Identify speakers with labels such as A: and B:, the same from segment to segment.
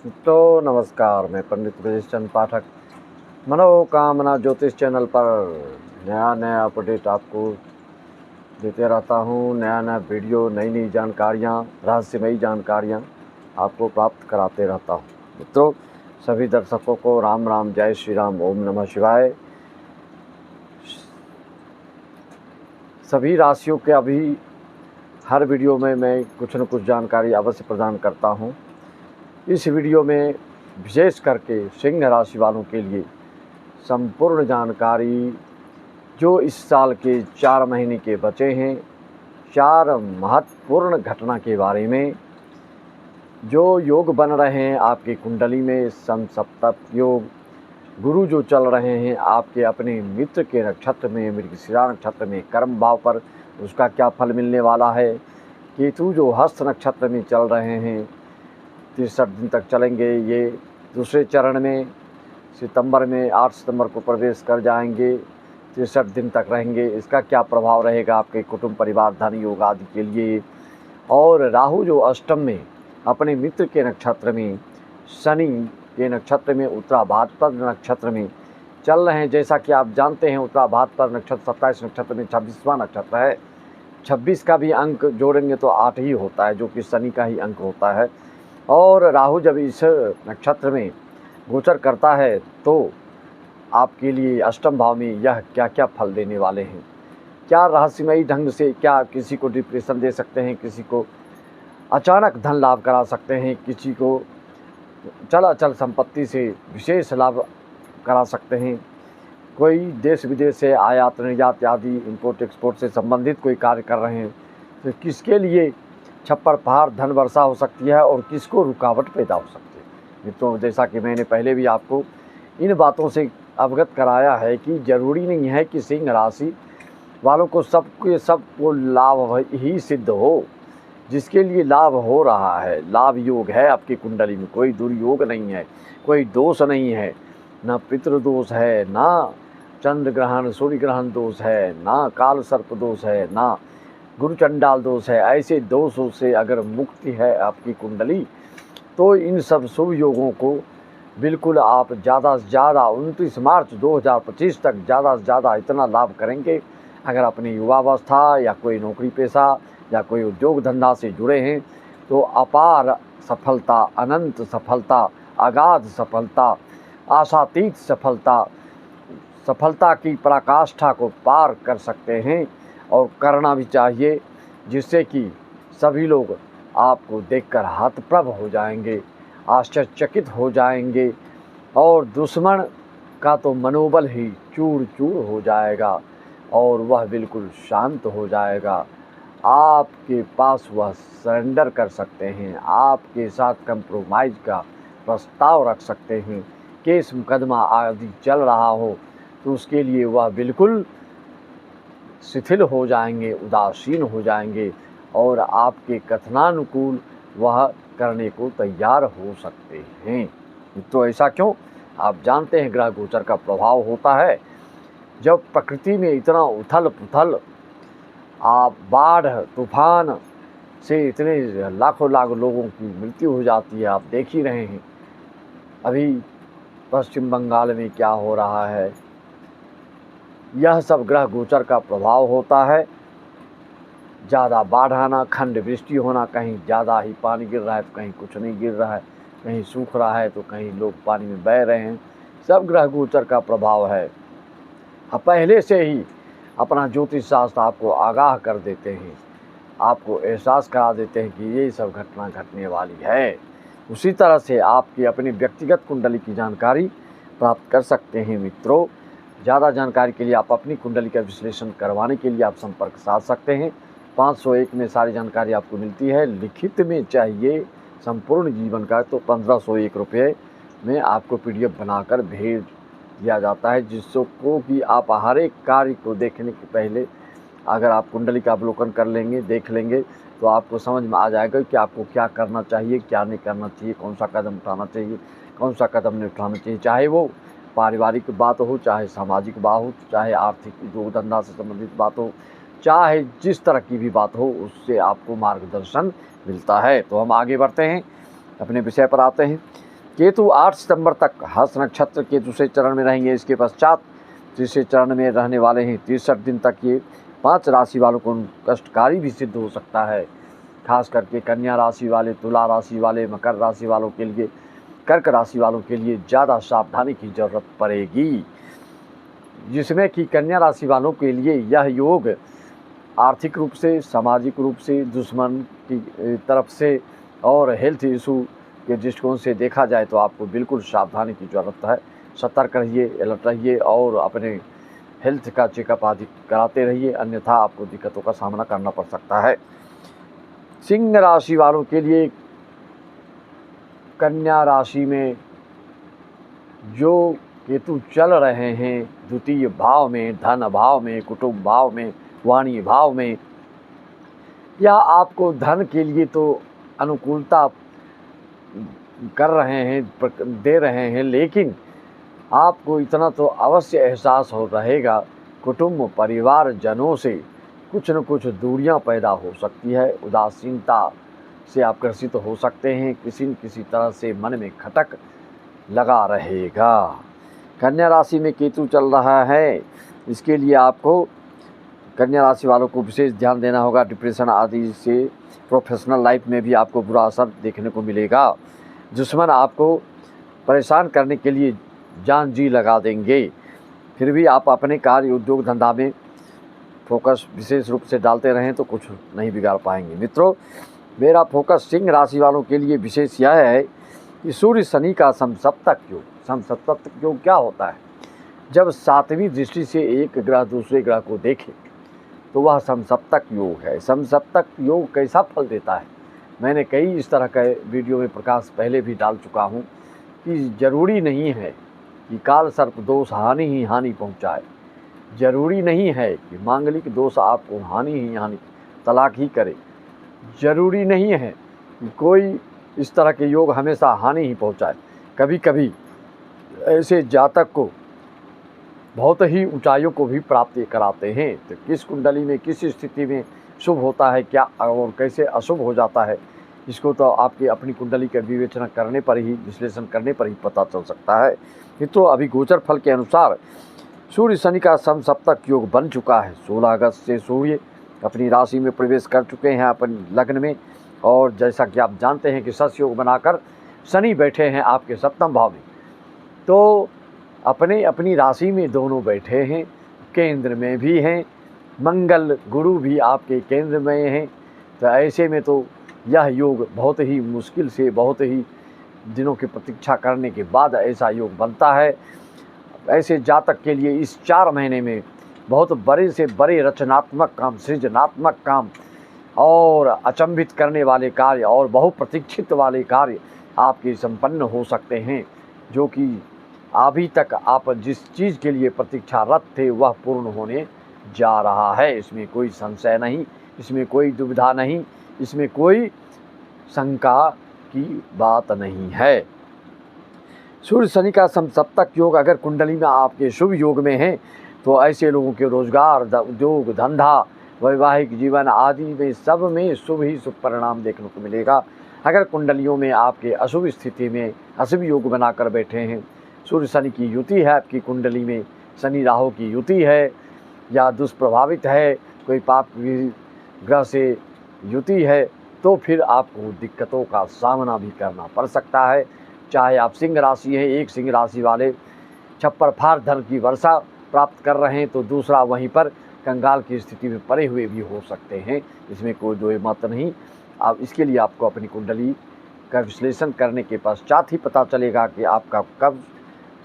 A: तो नमस्कार, मैं पंडित ब्रजेश चंद्र पाठक मनोकामना ज्योतिष चैनल पर नया अपडेट आपको देते रहता हूँ। नया वीडियो, नई जानकारियाँ, रहस्यमयी जानकारियाँ आपको प्राप्त कराते रहता हूँ। मित्रों, सभी दर्शकों को राम राम, जय श्री राम, ओम नमः शिवाय। सभी राशियों के अभी हर वीडियो में मैं कुछ न कुछ जानकारी अवश्य प्रदान करता हूँ। इस वीडियो में विशेष करके सिंह राशि वालों के लिए संपूर्ण जानकारी, जो इस साल के 4 महीने के बचे हैं, 4 महत्वपूर्ण घटना के बारे में, जो योग बन रहे हैं आपकी कुंडली में, समसप्तक योग, गुरु जो चल रहे हैं आपके अपने मित्र के नक्षत्र में, मृगशिरा नक्षत्र में, कर्म भाव पर, उसका क्या फल मिलने वाला है। केतु जो हस्त नक्षत्र में चल रहे हैं, 63 दिन तक चलेंगे। ये दूसरे चरण में सितंबर में 8 सितंबर को प्रवेश कर जाएंगे, 63 दिन तक रहेंगे। इसका क्या प्रभाव रहेगा आपके कुटुंब, परिवार, धन योग आदि के लिए। और राहु जो अष्टम में अपने मित्र के नक्षत्र में, शनि के नक्षत्र में, उत्तराभाद्र नक्षत्र में चल रहे हैं। जैसा कि आप जानते हैं, उत्तराभाद्र नक्षत्र 27 नक्षत्र में 26वां नक्षत्र है। 26 का भी अंक जोड़ेंगे तो 8 ही होता है, जो कि शनि का ही अंक होता है। और राहु जब इस नक्षत्र में गोचर करता है तो आपके लिए अष्टम भाव में यह क्या क्या फल देने वाले हैं, क्या रहस्यमयी ढंग से, क्या किसी को डिप्रेशन दे सकते हैं, किसी को अचानक धन लाभ करा सकते हैं, किसी को चल संपत्ति से विशेष लाभ करा सकते हैं, कोई देश विदेश से आयात निर्यात आदि, इंपोर्ट एक्सपोर्ट से संबंधित कोई कार्य कर रहे हैं तो किसके लिए छप्पर पहाड़ धन वर्षा हो सकती है और किसको रुकावट पैदा हो सकती है। मित्रों, जैसा कि मैंने पहले भी आपको इन बातों से अवगत कराया है कि ज़रूरी नहीं है कि सिंह राशि वालों को सबको लाभ ही सिद्ध हो। जिसके लिए लाभ हो रहा है, लाभ योग है आपकी कुंडली में, कोई दुर्योग नहीं है, कोई दोष नहीं है, ना पितृदोष है, ना चंद्र ग्रहण सूर्य ग्रहण दोष है, ना काल सर्प दोष है, ना गुरु चंडाल दोष है। ऐसे दोषों से अगर मुक्ति है आपकी कुंडली, तो इन सब शुभ योगों को बिल्कुल आप ज़्यादा से ज़्यादा 29 मार्च 2025 तक ज़्यादा से ज़्यादा इतना लाभ करेंगे। अगर अपनी युवावस्था या कोई नौकरी पेशा या कोई उद्योग धंधा से जुड़े हैं तो अपार सफलता, अनंत सफलता, अगाध सफलता, आशातीत सफलता की पराकाष्ठा को पार कर सकते हैं। और करना भी चाहिए, जिससे कि सभी लोग आपको देखकर हतप्रभ हो जाएंगे, आश्चर्यचकित हो जाएंगे और दुश्मन का तो मनोबल ही चूर चूर हो जाएगा और वह बिल्कुल शांत हो जाएगा। आपके पास वह सरेंडर कर सकते हैं, आपके साथ कंप्रोमाइज़ का प्रस्ताव रख सकते हैं। केस मुकदमा आदि चल रहा हो तो उसके लिए वह बिल्कुल शिथिल हो जाएंगे, उदासीन हो जाएंगे और आपके कथनानुकूल वह करने को तैयार हो सकते हैं। तो ऐसा क्यों? आप जानते हैं ग्रह गोचर का प्रभाव होता है जब प्रकृति में इतना उथल पुथल, आप बाढ़ तूफान से इतने लाखों लोगों की मृत्यु हो जाती है। आप देख ही रहे हैं अभी पश्चिम बंगाल में क्या हो रहा है। यह सब ग्रह गोचर का प्रभाव होता है। ज़्यादा बाढ़ आना, खंड वृष्टि होना, कहीं ज़्यादा ही पानी गिर रहा है तो कहीं कुछ नहीं गिर रहा है, कहीं सूख रहा है तो कहीं लोग पानी में बह रहे हैं। सब ग्रह गोचर का प्रभाव है। अब पहले से ही अपना ज्योतिष शास्त्र आपको आगाह कर देते हैं, आपको एहसास करा देते हैं कि ये सब घटना घटने वाली है। उसी तरह से आपकी अपनी व्यक्तिगत कुंडली की जानकारी प्राप्त कर सकते हैं। मित्रों, ज़्यादा जानकारी के लिए आप अपनी कुंडली का विश्लेषण करवाने के लिए आप संपर्क साध सकते हैं। 501 में सारी जानकारी आपको मिलती है। लिखित में चाहिए संपूर्ण जीवन का तो 1501 रुपये में आपको PDF बनाकर भेज दिया जाता है, जिसको कि आप हर एक कार्य को देखने के पहले अगर आप कुंडली का अवलोकन कर लेंगे, देख लेंगे, तो आपको समझ में आ जाएगा कि आपको क्या करना चाहिए, क्या नहीं करना चाहिए, कौन सा कदम उठाना चाहिए, कौन सा कदम नहीं उठाना चाहिए। चाहे वो पारिवारिक बात हो, चाहे सामाजिक बात हो, चाहे आर्थिक उद्योग धंधा से संबंधित बात हो, चाहे जिस तरह की भी बात हो, उससे आपको मार्गदर्शन मिलता है। तो हम आगे बढ़ते हैं, अपने विषय पर आते हैं। केतु 8 सितंबर तक हस्त नक्षत्र के दूसरे चरण में रहेंगे। इसके पश्चात तीसरे चरण में रहने वाले हैं। 63 दिन तक ये 5 राशि वालों को कष्टकारी भी सिद्ध हो सकता है। खास करके कन्या राशि वाले, तुला राशि वाले, मकर राशि वालों के लिए, कर्क राशि वालों के लिए ज़्यादा सावधानी की जरूरत पड़ेगी, जिसमें कि कन्या राशि वालों के लिए यह योग आर्थिक रूप से, सामाजिक रूप से, दुश्मन की तरफ से और हेल्थ इशू के दृष्टिकोण से देखा जाए तो आपको बिल्कुल सावधानी की ज़रूरत है। सतर्क रहिए, अलर्ट रहिए और अपने हेल्थ का चेकअप आदि कराते रहिए, अन्यथा आपको दिक्कतों का सामना करना पड़ सकता है। सिंह राशि वालों के लिए कन्या राशि में जो केतु चल रहे हैं द्वितीय भाव में, धन भाव में, कुटुंब भाव में, वाणी भाव में, या आपको धन के लिए तो अनुकूलता कर रहे हैं, दे रहे हैं, लेकिन आपको इतना तो अवश्य एहसास हो रहेगा, कुटुंब परिवार जनों से कुछ न कुछ दूरियां पैदा हो सकती है। उदासीनता से आप ग्रसित हो सकते हैं। किसी न किसी तरह से मन में खटक लगा रहेगा। कन्या राशि में केतु चल रहा है, इसके लिए आपको कन्या राशि वालों को विशेष ध्यान देना होगा। डिप्रेशन आदि से प्रोफेशनल लाइफ में भी आपको बुरा असर देखने को मिलेगा। दुश्मन आपको परेशान करने के लिए जान जी लगा देंगे, फिर भी आप अपने कार्य, उद्योग, धंधा में फोकस विशेष रूप से डालते रहें तो कुछ नहीं बिगाड़ पाएंगे। मित्रों, मेरा फोकस सिंह राशि वालों के लिए विशेष यह है कि सूर्य शनि का समसप्तक योग। समसप्तक योग क्या होता है? जब 7वीं दृष्टि से एक ग्रह दूसरे ग्रह को देखे तो वह समसप्तक योग है। समसप्तक योग कैसा फल देता है, मैंने कई इस तरह के वीडियो में प्रकाश पहले भी डाल चुका हूँ कि ज़रूरी नहीं है कि काल सर्प दोष हानि ही हानि पहुँचाए। ज़रूरी नहीं है कि मांगलिक दोष आपको हानि ही हानि, तलाक ही करे। ज़रूरी नहीं है कि कोई इस तरह के योग हमेशा हानि ही पहुँचाए। कभी कभी ऐसे जातक को बहुत ही ऊंचाइयों को भी प्राप्त कराते हैं। तो किस कुंडली में किस स्थिति में शुभ होता है क्या और कैसे अशुभ हो जाता है, इसको तो आपकी अपनी कुंडली का विवेचना करने पर ही, विश्लेषण करने पर ही पता चल सकता है। तो अभी गोचर फल के अनुसार सूर्य शनि का समसप्तक योग बन चुका है। 16 अगस्त से सूर्य अपनी राशि में प्रवेश कर चुके हैं, अपने लग्न में, और जैसा कि आप जानते हैं कि सस योग बनाकर शनि बैठे हैं आपके 7वें भाव में, तो अपनी राशि में दोनों बैठे हैं, केंद्र में भी हैं, मंगल गुरु भी आपके केंद्र में हैं। तो ऐसे में तो यह योग बहुत ही मुश्किल से, बहुत ही दिनों की प्रतीक्षा करने के बाद ऐसा योग बनता है। ऐसे जातक के लिए इस 4 महीने में बहुत बड़े से बड़े रचनात्मक काम, सृजनात्मक काम और अचंभित करने वाले कार्य और बहुप्रतीक्षित वाले कार्य आपके संपन्न हो सकते हैं, जो कि अभी तक आप जिस चीज़ के लिए प्रतीक्षारत थे वह पूर्ण होने जा रहा है। इसमें कोई संशय नहीं, इसमें कोई दुविधा नहीं, इसमें कोई शंका की बात नहीं है। सूर्य शनि का समसप्तक योग अगर कुंडली में आपके शुभ योग में है तो ऐसे लोगों के रोजगार, उद्योग, धंधा, वैवाहिक जीवन आदि में सब में शुभ ही शुभ परिणाम देखने को मिलेगा। अगर कुंडलियों में आपके अशुभ स्थिति में अशुभ योग बनाकर बैठे हैं, सूर्य शनि की युति है आपकी कुंडली में, शनि राहु की युति है या दुष्प्रभावित है, कोई पाप ग्रह से युति है, तो फिर आपको दिक्कतों का सामना भी करना पड़ सकता है। चाहे आप सिंह राशि हैं, एक सिंह राशि वाले छप्पर फाड़ धन की वर्षा प्राप्त कर रहे हैं तो दूसरा वहीं पर कंगाल की स्थिति में पड़े हुए भी हो सकते हैं। इसमें कोई दो मत नहीं। अब इसके लिए आपको अपनी कुंडली का विश्लेषण करने के पश्चात ही पता चलेगा कि आपका कब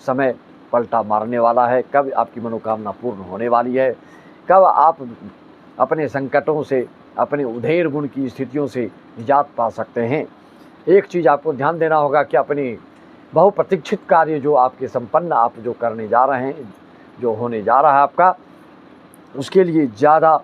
A: समय पलटा मारने वाला है, कब आपकी मनोकामना पूर्ण होने वाली है, कब आप अपने संकटों से, अपने उधेर गुण की स्थितियों से निजात पा सकते हैं। एक चीज़ आपको ध्यान देना होगा कि अपनी बहुप्रतीक्षित कार्य जो आपके संपन्न आप जो करने जा रहे हैं, जो होने जा रहा है आपका, उसके लिए ज़्यादा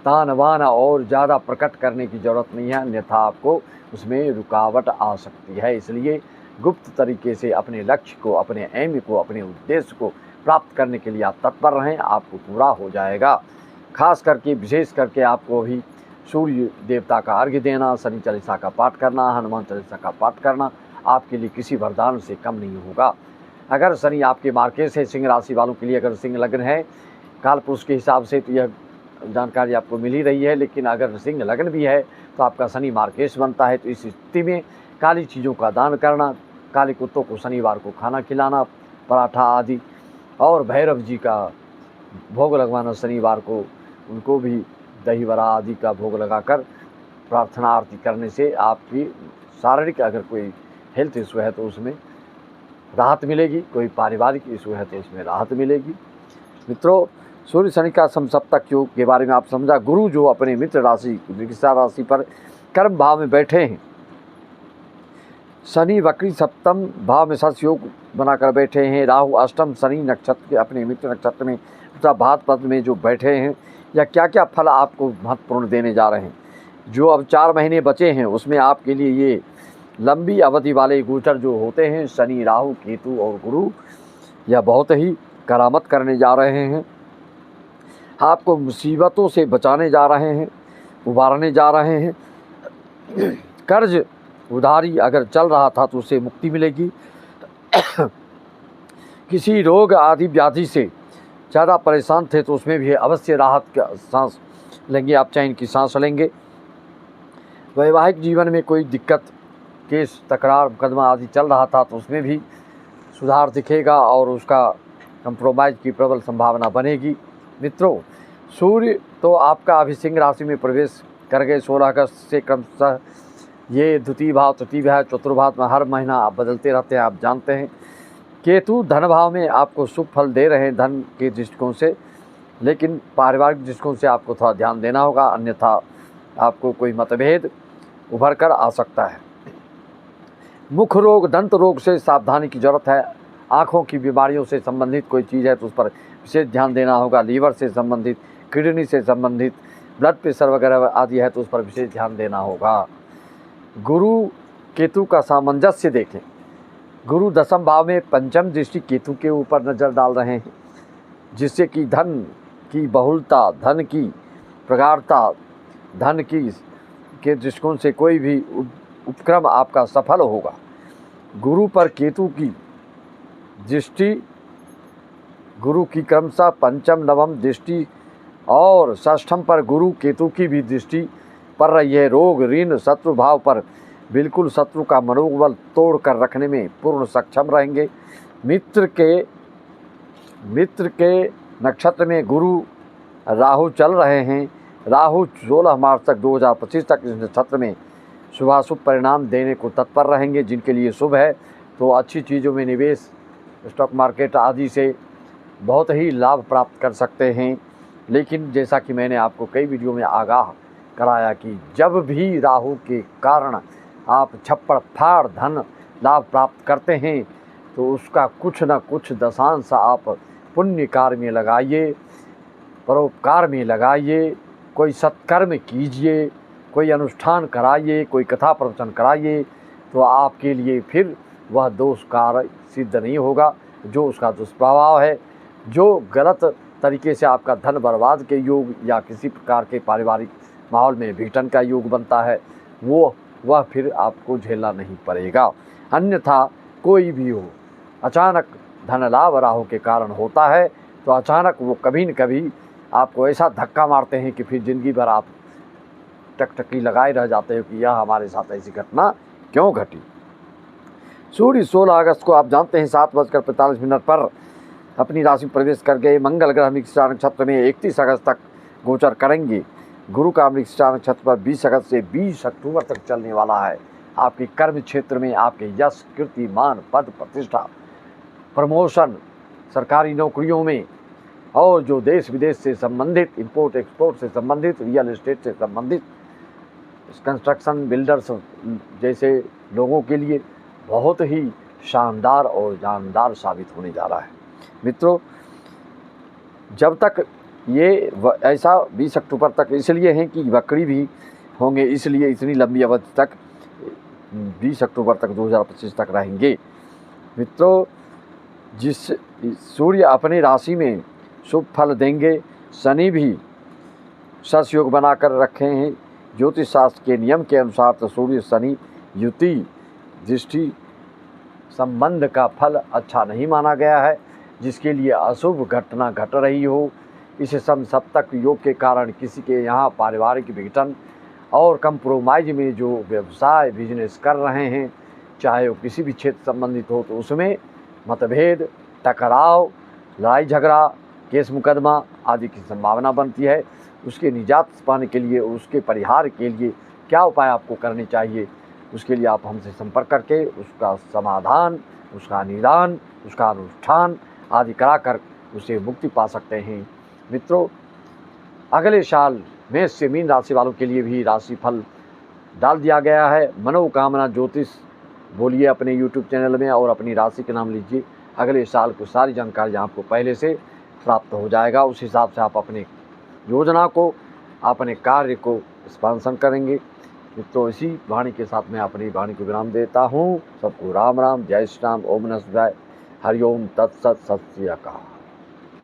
A: तान-बान और ज़्यादा प्रकट करने की ज़रूरत नहीं है, अन्यथा आपको उसमें रुकावट आ सकती है। इसलिए गुप्त तरीके से अपने लक्ष्य को, अपने एम को, अपने उद्देश्य को प्राप्त करने के लिए आप तत्पर रहें, आपको पूरा हो जाएगा। खास करके, विशेष करके आपको भी सूर्य देवता का अर्घ्य देना, शनि चालीसा का पाठ करना, हनुमान चालीसा का पाठ करना आपके लिए किसी वरदान से कम नहीं होगा। अगर शनि आपके मार्केट है सिंह राशि वालों के लिए, अगर सिंह लग्न है काल पुरुष के हिसाब से तो यह जानकारी आपको मिल ही रही है, लेकिन अगर सिंह लग्न भी है तो आपका शनि मार्केश बनता है। तो इस स्थिति में काली चीज़ों का दान करना, काले कुत्तों को शनिवार को खाना खिलाना, पराठा आदि, और भैरव जी का भोग लगवाना शनिवार को, उनको भी दही बड़ा आदि का भोग लगाकर प्रार्थना आरती करने से आपकी शारीरिक अगर कोई हेल्थ इशू है तो उसमें राहत मिलेगी, कोई पारिवारिक इशू है तो उसमें राहत मिलेगी। मित्रों, सूर्य शनि का समसप्तक योग के बारे में आप समझा। गुरु जो अपने मित्र राशि वृषा राशि पर कर्म भाव में बैठे हैं, शनि वक्री सप्तम भाव में सस योग बनाकर बैठे हैं, राहु अष्टम शनि नक्षत्र के अपने मित्र नक्षत्र में भात पद में जो बैठे हैं, या क्या क्या फल आपको महत्वपूर्ण देने जा रहे हैं। जो अब 4 महीने बचे हैं उसमें आपके लिए ये लंबी अवधि वाले गोचर जो होते हैं शनि, राहु, केतु और गुरु, यह बहुत ही करामत करने जा रहे हैं। आपको मुसीबतों से बचाने जा रहे हैं, उबारने जा रहे हैं। कर्ज उधारी अगर चल रहा था तो उससे मुक्ति मिलेगी। किसी रोग आदि व्याधि से ज़्यादा परेशान थे तो उसमें भी अवश्य राहत का सांस लेंगे, आप चैन की सांस लेंगे। वैवाहिक जीवन में कोई दिक्कत, केस, तकरार, मुकदमा आदि चल रहा था तो उसमें भी सुधार दिखेगा और उसका कंप्रोमाइज़ की प्रबल संभावना बनेगी। मित्रों, सूर्य तो आपका अभी सिंह राशि में प्रवेश कर गए 16 अगस्त से। क्रमशः ये द्वितीय भाव, तृतीय भाव, चतुर्भाव में हर महीना आप बदलते रहते हैं, आप जानते हैं। केतु धन भाव में आपको शुभ फल दे रहे हैं धन के दृष्टिकोण से, लेकिन पारिवारिक दृष्टिकोण से आपको थोड़ा ध्यान देना होगा, अन्यथा आपको कोई मतभेद उभर कर आ सकता है। मुख रोग, दंत रोग से सावधानी की जरूरत है। आँखों की बीमारियों से संबंधित कोई चीज़ है तो उस पर विशेष ध्यान देना होगा। लीवर से संबंधित, किडनी से संबंधित, ब्लड प्रेशर वगैरह आदि है तो उस पर विशेष ध्यान देना होगा। गुरु केतु का सामंजस्य देखें। गुरु दशम भाव में पंचम दृष्टि केतु के ऊपर नज़र डाल रहे हैं, जिससे कि धन की बहुलता, धन की प्रगाढ़ता, धन की के दृष्टिकोण से कोई भी उपक्रम आपका सफल होगा। गुरु पर केतु की दृष्टि, गुरु की क्रमशः पंचम नवम दृष्टि और षष्ठम पर गुरु केतु की भी दृष्टि पड़ रही है। रोग, ऋण, शत्रु भाव पर बिल्कुल शत्रु का मनोबल तोड़ कर रखने में पूर्ण सक्षम रहेंगे। मित्र के नक्षत्र में गुरु राहु चल रहे हैं। राहु 16 मार्च तक 2025 तक इस नक्षत्र में शुभाशुभ परिणाम देने को तत्पर रहेंगे। जिनके लिए शुभ है तो अच्छी चीज़ों में निवेश, स्टॉक मार्केट आदि से बहुत ही लाभ प्राप्त कर सकते हैं। लेकिन जैसा कि मैंने आपको कई वीडियो में आगाह कराया कि जब भी राहु के कारण आप छप्पड़ फाड़ धन लाभ प्राप्त करते हैं तो उसका कुछ न कुछ दशांश आप पुण्य कार्य में लगाइए, परोपकार में लगाइए, कोई सत्कर्म कीजिए, कोई अनुष्ठान कराइए, कोई कथा प्रवचन कराइए, तो आपके लिए फिर वह दोष कार्य सिद्ध नहीं होगा। जो उसका दुष्प्रभाव है, जो गलत तरीके से आपका धन बर्बाद के योग या किसी प्रकार के पारिवारिक माहौल में विघटन का योग बनता है, वह फिर आपको झेलना नहीं पड़ेगा। अन्यथा कोई भी हो, अचानक धन लाभ राहु के कारण होता है तो अचानक वो कभी न कभी आपको ऐसा धक्का मारते हैं कि फिर ज़िंदगी भर आप टकटकी लगाए रह जाते हो कि यह हमारे साथ ऐसी घटना क्यों घटी। सूर्य 16 अगस्त को आप जानते हैं 7:45 पर अपनी राशि प्रवेश कर गए। मंगल ग्रह मृगशिरा नक्षत्र में 31 अगस्त तक गोचर करेंगे। गुरु का मृगशिरा नक्षत्र पर 20 अगस्त से 20 अक्टूबर तक चलने वाला है। आपके कर्म क्षेत्र में आपके यश, कीर्ति, मान, पद, प्रतिष्ठा, प्रमोशन, सरकारी नौकरियों में, और जो देश विदेश से संबंधित, इंपोर्ट एक्सपोर्ट से संबंधित, रियल एस्टेट से संबंधित, कंस्ट्रक्शन, बिल्डर्स जैसे लोगों के लिए बहुत ही शानदार और जानदार साबित होने जा रहा है। मित्रों, जब तक ये ऐसा 20 अक्टूबर तक इसलिए हैं कि वक्री भी होंगे, इसलिए इतनी लंबी अवधि तक 20 अक्टूबर तक 2025 तक रहेंगे। मित्रों, जिस सूर्य अपनी राशि में शुभ फल देंगे, शनि भी सस योग बनाकर रखे हैं। ज्योतिष शास्त्र के नियम के अनुसार तो सूर्य शनि युति दृष्टि संबंध का फल अच्छा नहीं माना गया है, जिसके लिए अशुभ घटना घट रही हो। इस समसप्तक योग के कारण किसी के यहाँ पारिवारिक विघटन और कंप्रोमाइज में जो व्यवसाय बिजनेस कर रहे हैं, चाहे वो किसी भी क्षेत्र संबंधित हो, तो उसमें मतभेद, टकराव, लड़ाई झगड़ा, केस मुकदमा आदि की संभावना बनती है। उसके निजात पाने के लिए, उसके परिहार के लिए क्या उपाय आपको करने चाहिए, उसके लिए आप हमसे संपर्क करके उसका समाधान, उसका निदान, उसका अनुष्ठान आदि कराकर उसे मुक्ति पा सकते हैं। मित्रों, अगले साल मेष से मीन राशि वालों के लिए भी राशिफल डाल दिया गया है। मनोकामना ज्योतिष बोलिए अपने यूट्यूब चैनल में और अपनी राशि के नाम लीजिए। अगले साल को सारी जानकारी आपको पहले से प्राप्त हो जाएगा। उस हिसाब से आप अपने योजना को, अपने कार्य को एक्सपांसन करेंगे। तो इसी वाणी के साथ मैं अपनी वाणी को विराम देता हूँ। सबको राम राम, जय श्री राम, ओम नमः शिवाय, हरिओम तत्सत, सत श्री अकाल।